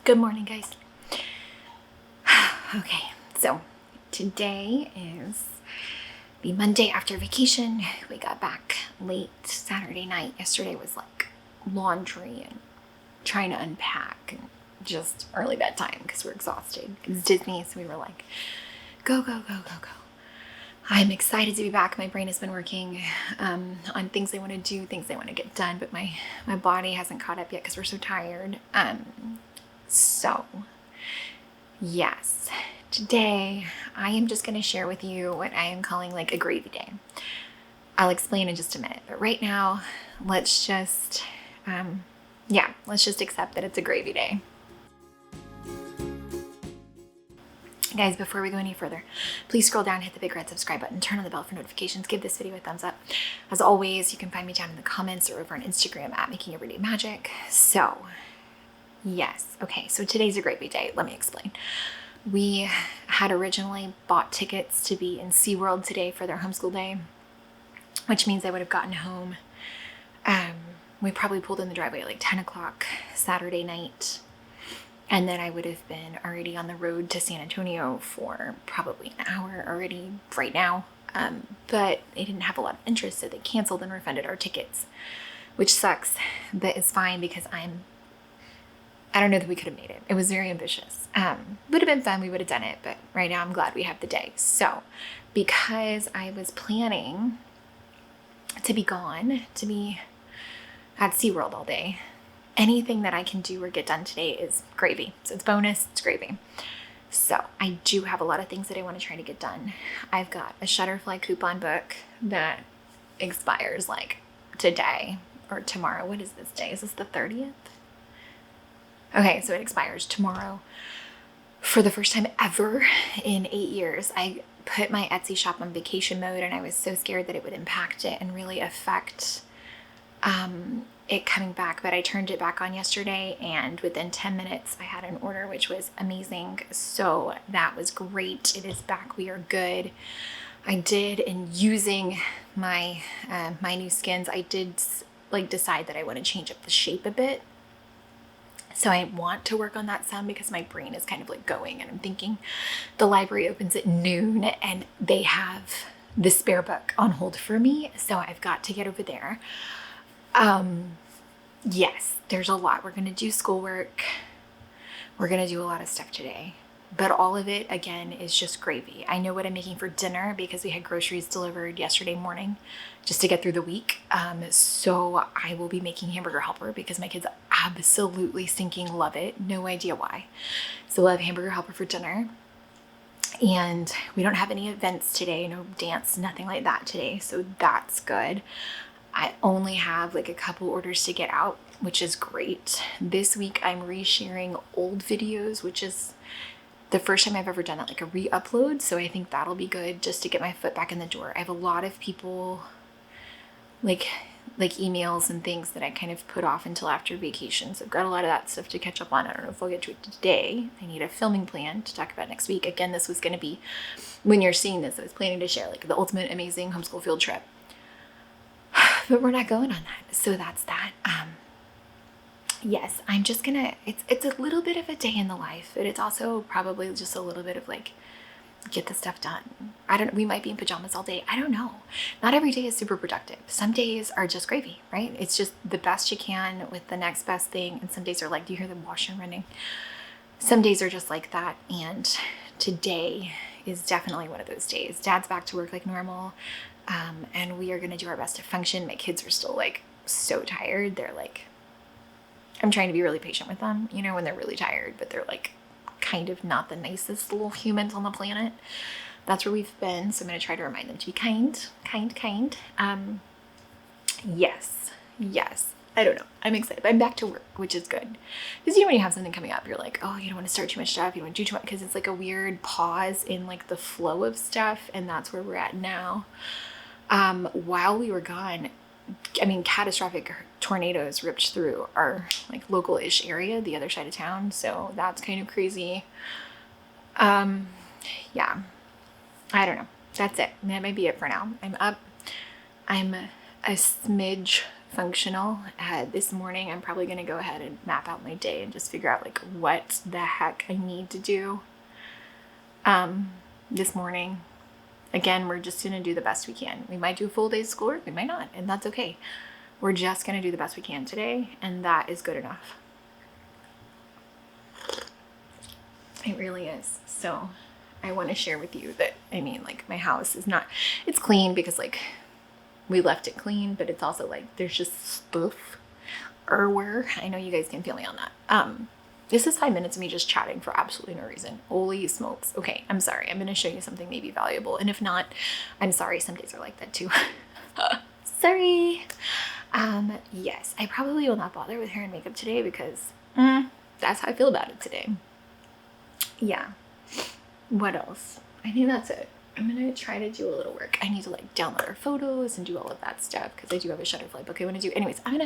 Good morning, guys. Okay, so today is the Monday after vacation. We got back late Saturday night. Yesterday was like laundry and trying to unpack and just early bedtime because we're exhausted. It's Disney, so we were like, go, go, go, go, go. I'm excited to be back. My brain has been working on things I want to do, things I want to get done, but my body hasn't caught up yet because we're so tired. So yes, today I am just going to share with you what I am calling like a gravy day. I'll explain in just a minute, but right now let's just accept that it's a gravy day. Guys, before we go any further, please scroll down, hit the big red subscribe button, turn on the bell for notifications, give this video a thumbs up. As always, you can find me down in the comments or over on Instagram at Making Everyday Magic. So yes, okay, so today's a gravy day. Let me explain. We had originally bought tickets to be in SeaWorld today for their homeschool day, which means I would have gotten home. We probably pulled in the driveway at like 10 o'clock Saturday night. And then I would have been already on the road to San Antonio for probably an hour already right now. But they didn't have a lot of interest, so they canceled and refunded our tickets, which sucks, but it's fine because I don't know that we could have made it. It was very ambitious. Would have been fun, we would have done it, but right now I'm glad we have the day. So because I was planning to be gone, to be at SeaWorld all day, anything that I can do or get done today is gravy. So it's bonus, it's gravy. So I do have a lot of things that I want to try to get done. I've got a Shutterfly coupon book that expires like today or tomorrow. What is this day? Is this the 30th? Okay, so it expires tomorrow. For the first time ever in 8 years, I put my Etsy shop on vacation mode and I was so scared that it would impact it and really affect it coming back, but I turned it back on yesterday and within 10 minutes I had an order, which was amazing. So that was great. It is back. We are good. I did, in using my my new skins, I did like decide that I want to change up the shape a bit. So I want to work on that some because my brain is kind of like going, and I'm thinking the library opens at noon and they have the spare book on hold for me. So I've got to get over there. Yes, there's a lot. We're going to do schoolwork. We're going to do a lot of stuff today, but all of it again is just gravy. I know what I'm making for dinner because we had groceries delivered yesterday morning just to get through the week. So I will be making hamburger helper because my kids absolutely stinking love it. No idea why. So we'll have hamburger helper for dinner. And we don't have any events today, no dance, nothing like that today. So that's good. I only have like a couple orders to get out, which is great. This week I'm resharing old videos, which is the first time I've ever done that, like a re-upload. So I think that'll be good just to get my foot back in the door. I have a lot of people like emails and things that I kind of put off until after vacation. So I've got a lot of that stuff to catch up on. I don't know if I'll get to it today. I need a filming plan to talk about next week. Again, this was going to be, when you're seeing this, I was planning to share like the ultimate amazing homeschool field trip. But we're not going on that. So that's that. Yes, I'm just gonna, it's a little bit of a day in the life, but it's also probably just a little bit of like, get the stuff done. We might be in pajamas all day. I don't know. Not every day is super productive. Some days are just gravy, right? It's just the best you can with the next best thing. And some days are like, do you hear the washer running? Some days are just like that. And today is definitely one of those days. Dad's back to work like normal. And we are going to do our best to function. My kids are still like so tired. They're like, I'm trying to be really patient with them, you know, when they're really tired, but they're like kind of not the nicest little humans on the planet. That's where we've been. So I'm going to try to remind them to be kind. Yes. I don't know. I'm excited. I'm back to work, which is good. Because you know, when you have something coming up, you're like, oh, you don't want to start too much stuff. You don't want to do too much, because it's like a weird pause in like the flow of stuff. And that's where we're at now. While we were gone, I mean, catastrophic tornadoes ripped through our like local-ish area, the other side of town. So that's kind of crazy. Yeah, I don't know. That's it. That might be it for now. I'm up. I'm a smidge functional. This morning, I'm probably going to go ahead and map out my day and just figure out like what the heck I need to do this morning. Again, we're just going to do the best we can. We might do a full day's schoolwork, we might not, and that's okay. We're just going to do the best we can today, and that is good enough. It really is. So I want to share with you that, I mean, like, my house is not, it's clean because like we left it clean, but it's also like there's just stuff everywhere. I know you guys can feel me on that. This is 5 minutes of me just chatting for absolutely no reason. Holy smokes. Okay, I'm sorry. I'm going to show you something maybe valuable. And if not, I'm sorry. Some days are like that too. Sorry. Yes, I probably will not bother with hair and makeup today because that's how I feel about it today. Yeah. What else? I think that's it. I'm gonna try to do a little work. I need to like download our photos and do all of that stuff because I do have a Shutterfly book I want to do. Anyways, I'm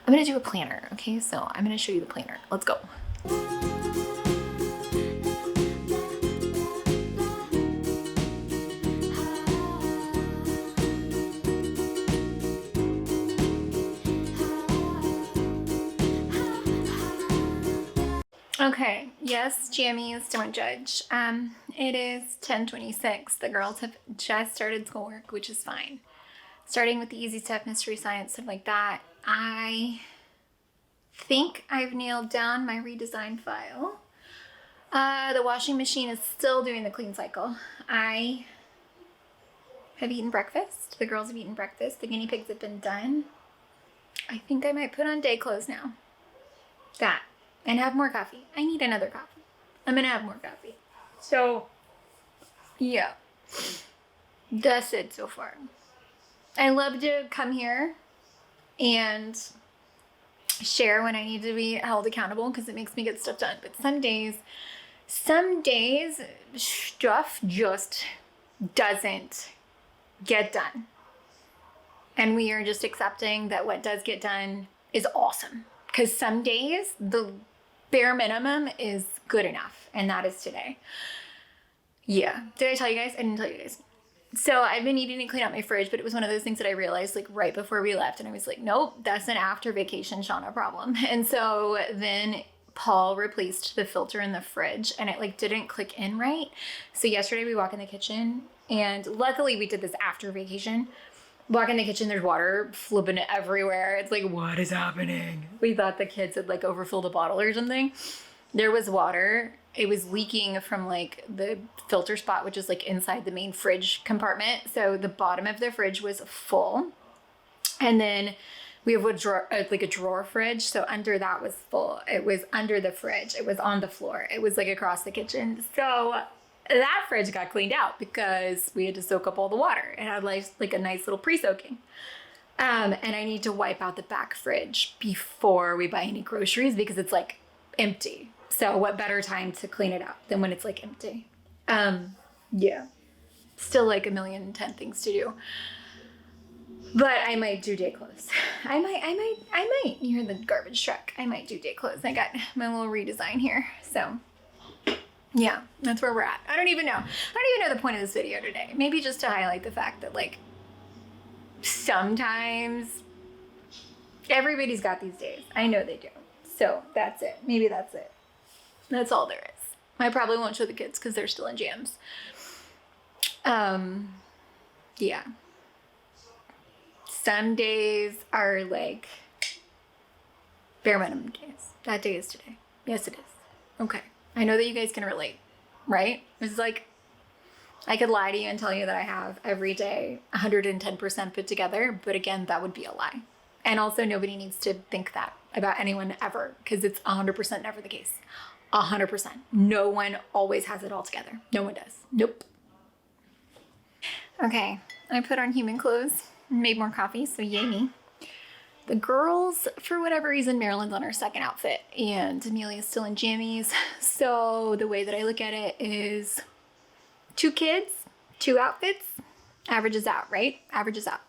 gonna do a planner. Okay, so I'm gonna show you the planner. Let's go. Okay, yes, jammies, don't judge. It is 10:26. The girls have just started schoolwork, which is fine. Starting with the easy stuff, mystery science, stuff like that. I think I've nailed down my redesign file. The washing machine is still doing the clean cycle. I have eaten breakfast. The girls have eaten breakfast. The guinea pigs have been done. I think I might put on day clothes now. That. And have more coffee. I need another coffee. I'm gonna have more coffee. So, yeah. That's it so far. I love to come here and share when I need to be held accountable because it makes me get stuff done. But some days stuff just doesn't get done. And we are just accepting that what does get done is awesome. Because some days the bare minimum is good enough. And that is today. Yeah. Did I tell you guys? I didn't tell you guys. So I've been needing to clean out my fridge, but it was one of those things that I realized like right before we left. And I was like, nope, that's an after vacation Shanna problem. And so then Paul replaced the filter in the fridge and it like didn't click in right. So yesterday we walk in the kitchen and luckily we did this after vacation. Walk in the kitchen, there's water flipping everywhere. It's like, what is happening? We thought the kids had like overfilled a bottle or something. There was water. It was leaking from like the filter spot, which is like inside the main fridge compartment. So the bottom of the fridge was full. And then we have a drawer fridge. So under that was full. It was under the fridge. It was on the floor. It was like across the kitchen. So that fridge got cleaned out because we had to soak up all the water. It had like a nice little pre-soaking. And I need to wipe out the back fridge before we buy any groceries because it's like empty. So what better time to clean it out than when it's like empty? Yeah. Still like 1,000,010 things to do. But I might do day clothes. I might. You hear the garbage truck. I might do day clothes. I got my little redesign here. So yeah, that's where we're at. I don't even know the point of this video today. Maybe just to highlight the fact that like sometimes everybody's got these days. I know they do. So that's it. Maybe that's it. That's all there is. I probably won't show the kids because they're still in jams. Yeah. Some days are like bare minimum days. That day is today. Yes, it is. Okay. I know that you guys can relate, right? It's like, I could lie to you and tell you that I have every day 110% put together, but again, that would be a lie. And also nobody needs to think that about anyone ever, because it's 100% never the case. 100%. No one always has it all together. No one does. Nope. Okay, I put on human clothes, made more coffee, so yay me. The girls, for whatever reason, Marilyn's on her second outfit and Amelia's still in jammies. So the way that I look at it is 2 kids, 2 outfits, averages out, right? Averages out.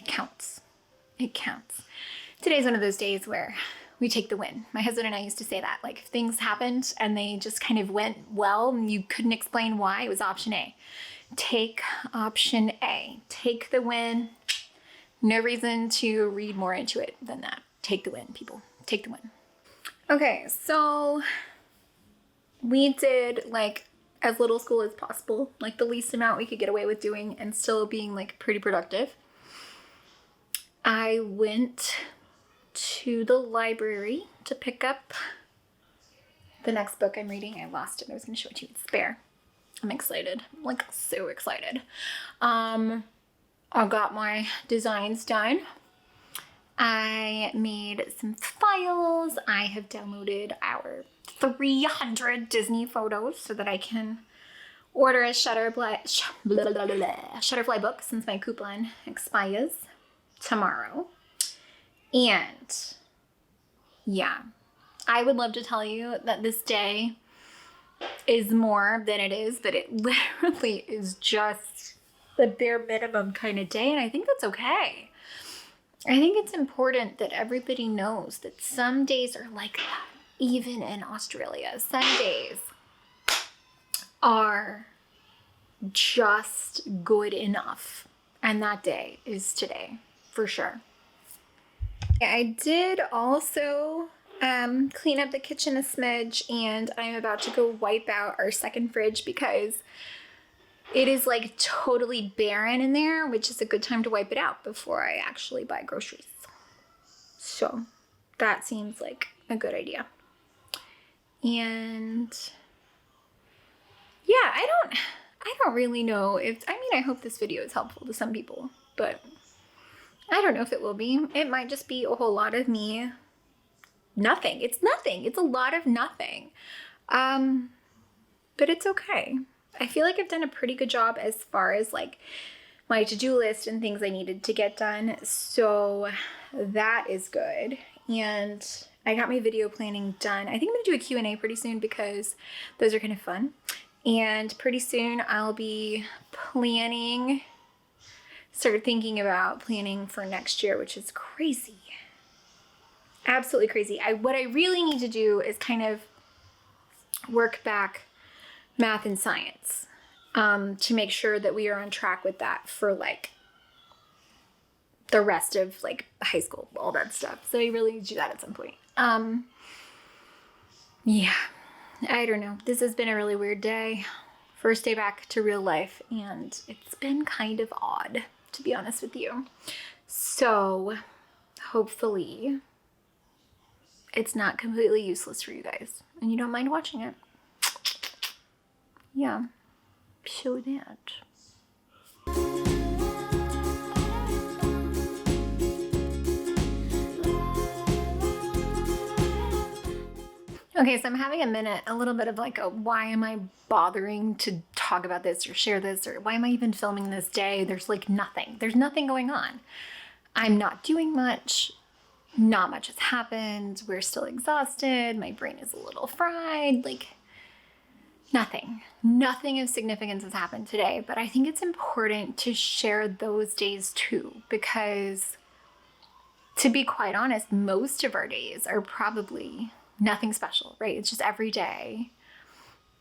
Counts. It counts. Today's one of those days where we take the win. My husband and I used to say that, like, if things happened and they just kind of went well and you couldn't explain why, it was option A. Take option A. Take the win. No reason to read more into it than that. Take the win, people. Take the win. Okay, so we did like as little school as possible, like the least amount we could get away with doing and still being like pretty productive. I went to the library to pick up the next book I'm reading. I lost it. I was going to show it to you. It's Spare. I'm excited. I'm like so excited. I got my designs done. I made some files. I have downloaded our 300 Disney photos so that I can order a Shutterfly book since my coupon expires tomorrow. And yeah, I would love to tell you that this day is more than it is, but it literally is just the bare minimum kind of day, and I think that's okay. I think it's important that everybody knows that some days are like that, even in Australia. Some days are just good enough, and that day is today, for sure. I did also clean up the kitchen a smidge, and I'm about to go wipe out our second fridge because it is like totally barren in there, which is a good time to wipe it out before I actually buy groceries. So that seems like a good idea. And yeah, I don't really know if, I hope this video is helpful to some people, but I don't know if it will be. It might just be a whole lot of me. Nothing. It's nothing. It's a lot of nothing. But it's okay. I feel like I've done a pretty good job as far as like my to-do list and things I needed to get done. So that is good. And I got my video planning done. I think I'm going to do a Q&A pretty soon because those are kind of fun. And pretty soon I'll be start thinking about planning for next year, which is crazy. Absolutely crazy. What I really need to do is kind of work back math and science to make sure that we are on track with that for like the rest of like high school, all that stuff. So I really need to do that at some point. Yeah, I don't know. This has been a really weird day. First day back to real life, and it's been kind of odd, to be honest with you. So hopefully it's not completely useless for you guys and you don't mind watching it. Yeah, show that. Okay, so I'm having a little bit of like why am I bothering to talk about this or share this, or why am I even filming this day? There's like nothing. There's nothing going on. I'm not doing much. Not much has happened. We're still exhausted. My brain is a little fried. Like nothing of significance has happened today, but I think it's important to share those days too, because to be quite honest, most of our days are probably nothing special, right? It's just every day.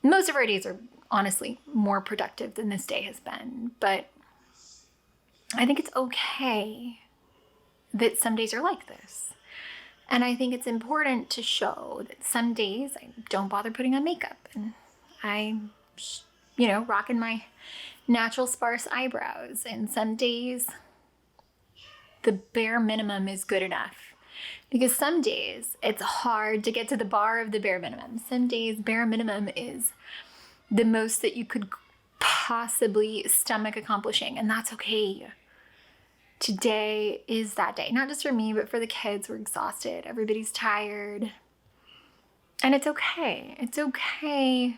Most of our days are honestly more productive than this day has been, but I think it's okay that some days are like this. And I think it's important to show that some days I don't bother putting on makeup and I'm, rocking my natural sparse eyebrows. And some days the bare minimum is good enough. Because some days it's hard to get to the bar of the bare minimum. Some days bare minimum is the most that you could possibly stomach accomplishing, and that's okay. Today is that day. Not just for me, but for the kids. We're exhausted. Everybody's tired. And it's okay. It's okay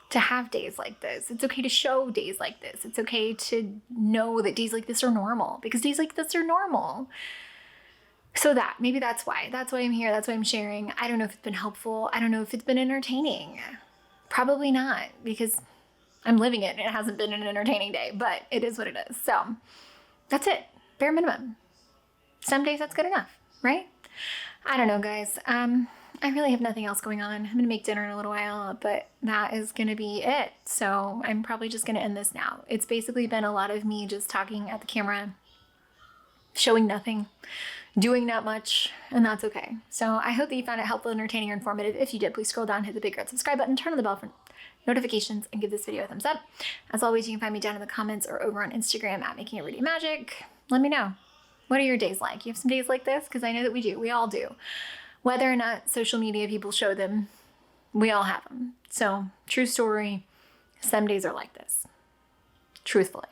to have days like this. It's okay to show days like this. It's okay to know that days like this are normal, because days like this are normal. So maybe that's why I'm here. That's why I'm sharing. I don't know if it's been helpful. I don't know if it's been entertaining. Probably not, because I'm living it and it hasn't been an entertaining day, but it is what it is. So that's it. Bare minimum. Some days that's good enough, right? I don't know, guys. I really have nothing else going on. I'm going to make dinner in a little while, but that is going to be it. So I'm probably just going to end this now. It's basically been a lot of me just talking at the camera showing nothing, doing not much, and that's okay. So I hope that you found it helpful, entertaining, or informative. If you did, please scroll down, hit the big red subscribe button, turn on the bell for notifications, and give this video a thumbs up. As always, you can find me down in the comments or over on Instagram at Making Everyday Magic. Let me know. What are your days like? You have some days like this? Because I know that we do. We all do. Whether or not social media people show them, we all have them. So, true story, some days are like this. Truthfully.